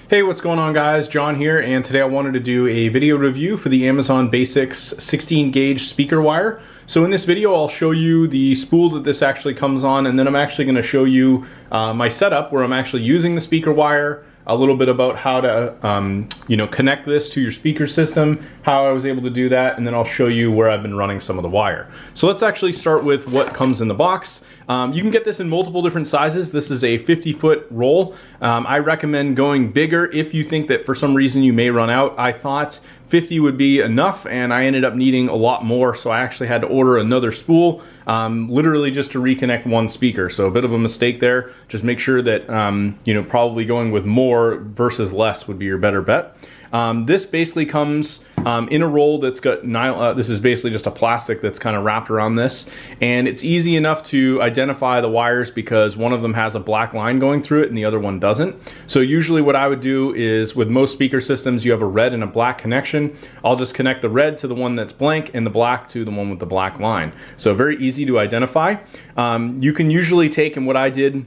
Hey, what's going on guys? John here, and today I wanted to do a video review for the Amazon Basics 16 gauge speaker wire. So in this video I'll show you the spool that this actually comes on, and then I'm actually going to show you my setup where I'm actually using the speaker wire, a little bit about how to connect this to your speaker system, how I was able to do that, and then I'll show you where I've been running some of the wire. So let's actually start with what comes in the box. You can get this in multiple different sizes. This is a 50-foot roll. I recommend going bigger if you think that for some reason you may run out. I thought 50 would be enough, and I ended up needing a lot more, so I actually had to order another spool, literally just to reconnect one speaker. So a bit of a mistake there. Just make sure that probably going with more versus less would be your better bet. This basically comes in a roll that's got nylon. This is basically just a plastic that's kind of wrapped around this, and it's easy enough to identify the wires because one of them has a black line going through it and the other one doesn't. So usually what I would do is, with most speaker systems, you have a red and a black connection. I'll just connect the red to the one that's blank and the black to the one with the black line. So very easy to identify. You can usually take, and what I did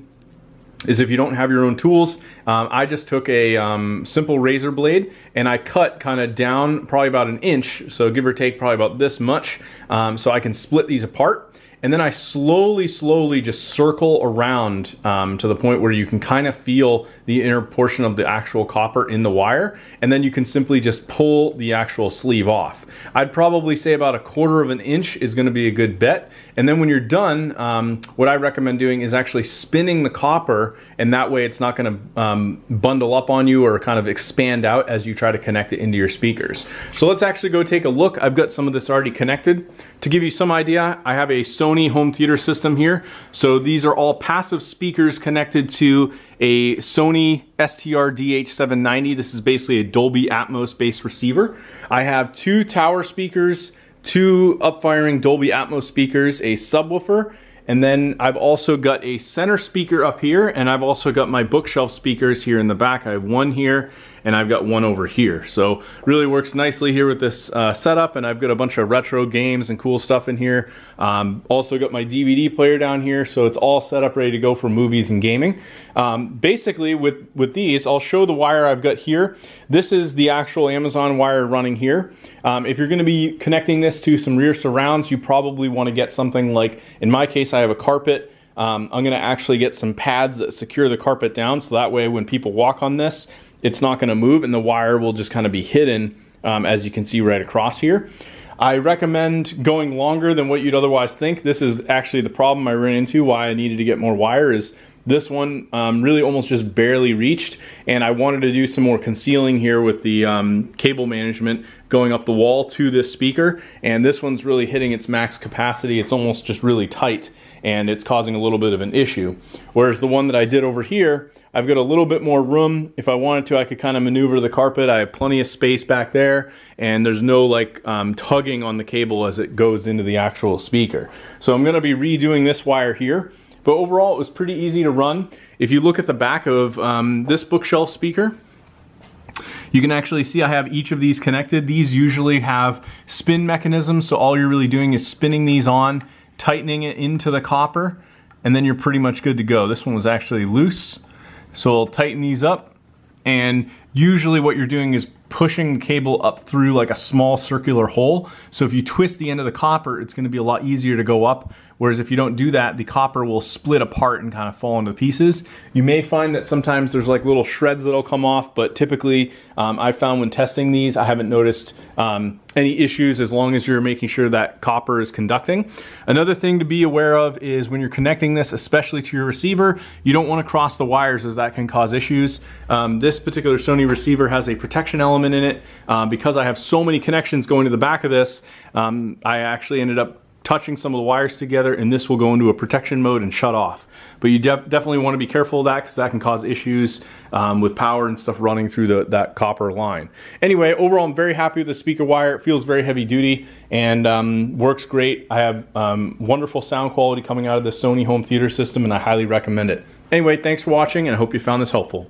is, if you don't have your own tools, I just took a simple razor blade and I cut kind of down probably about an inch, so give or take probably about this much, so I can split these apart. And then I slowly just circle around to the point where you can kind of feel the inner portion of the actual copper in the wire, and then you can simply just pull the actual sleeve off. I'd probably say about 1/4 of an inch is going to be a good bet. And then when you're done, what I recommend doing is actually spinning the copper, and that way it's not going to bundle up on you or kind of expand out as you try to connect it into your speakers. So let's actually go take a look. I've got some of this already connected. To give you some idea, I have a Sony home theater system here. So these are all passive speakers connected to a Sony STR DH790. This is basically a Dolby Atmos based receiver. I have 2 tower speakers, 2 up-firing Dolby Atmos speakers, a subwoofer, and then I've also got a center speaker up here, and I've also got my bookshelf speakers here in the back. I have one here, and I've got one over here. So really works nicely here with this setup, and I've got a bunch of retro games and cool stuff in here. Also got my DVD player down here, so it's all set up ready to go for movies and gaming. Basically with these, I'll show the wire I've got here. This is the actual Amazon wire running here. If you're going to be connecting this to some rear surrounds, you probably want to get something like, in my case, I have a carpet. I'm going to actually get some pads that secure the carpet down, so that way when people walk on this, it's not going to move and the wire will just kind of be hidden, as you can see right across here. I recommend going longer than what you'd otherwise think. This is actually the problem I ran into, why I needed to get more wire, is this one really almost just barely reached, and I wanted to do some more concealing here with the cable management going up the wall to this speaker, and this one's really hitting its max capacity. It's almost just really tight, and it's causing a little bit of an issue. Whereas the one that I did over here, I've got a little bit more room. If I wanted to, I could kind of maneuver the carpet. I have plenty of space back there, and there's no like tugging on the cable as it goes into the actual speaker. So I'm going to be redoing this wire here. But overall, it was pretty easy to run. If you look at the back of this bookshelf speaker, you can actually see I have each of these connected. These usually have spin mechanisms, so all you're really doing is spinning these on, tightening it into the copper, and then you're pretty much good to go. This one was actually loose, so I'll tighten these up, and usually what you're doing is pushing the cable up through like a small circular hole. So if you twist the end of the copper, it's going to be a lot easier to go up. Whereas if you don't do that, the copper will split apart and kind of fall into pieces. You may find that sometimes there's like little shreds that'll come off, but typically I found when testing these, I haven't noticed any issues as long as you're making sure that copper is conducting. Another thing to be aware of is when you're connecting this, especially to your receiver, you don't want to cross the wires, as that can cause issues. This particular Sony receiver has a protection element in it. Because I have so many connections going to the back of this, I actually ended up touching some of the wires together, and this will go into a protection mode and shut off. But you definitely want to be careful of that, because that can cause issues with power and stuff running through that copper line. Anyway, overall I'm very happy with the speaker wire. It feels very heavy duty and works great. I have wonderful sound quality coming out of the Sony home theater system, and I highly recommend it. Anyway, thanks for watching, and I hope you found this helpful.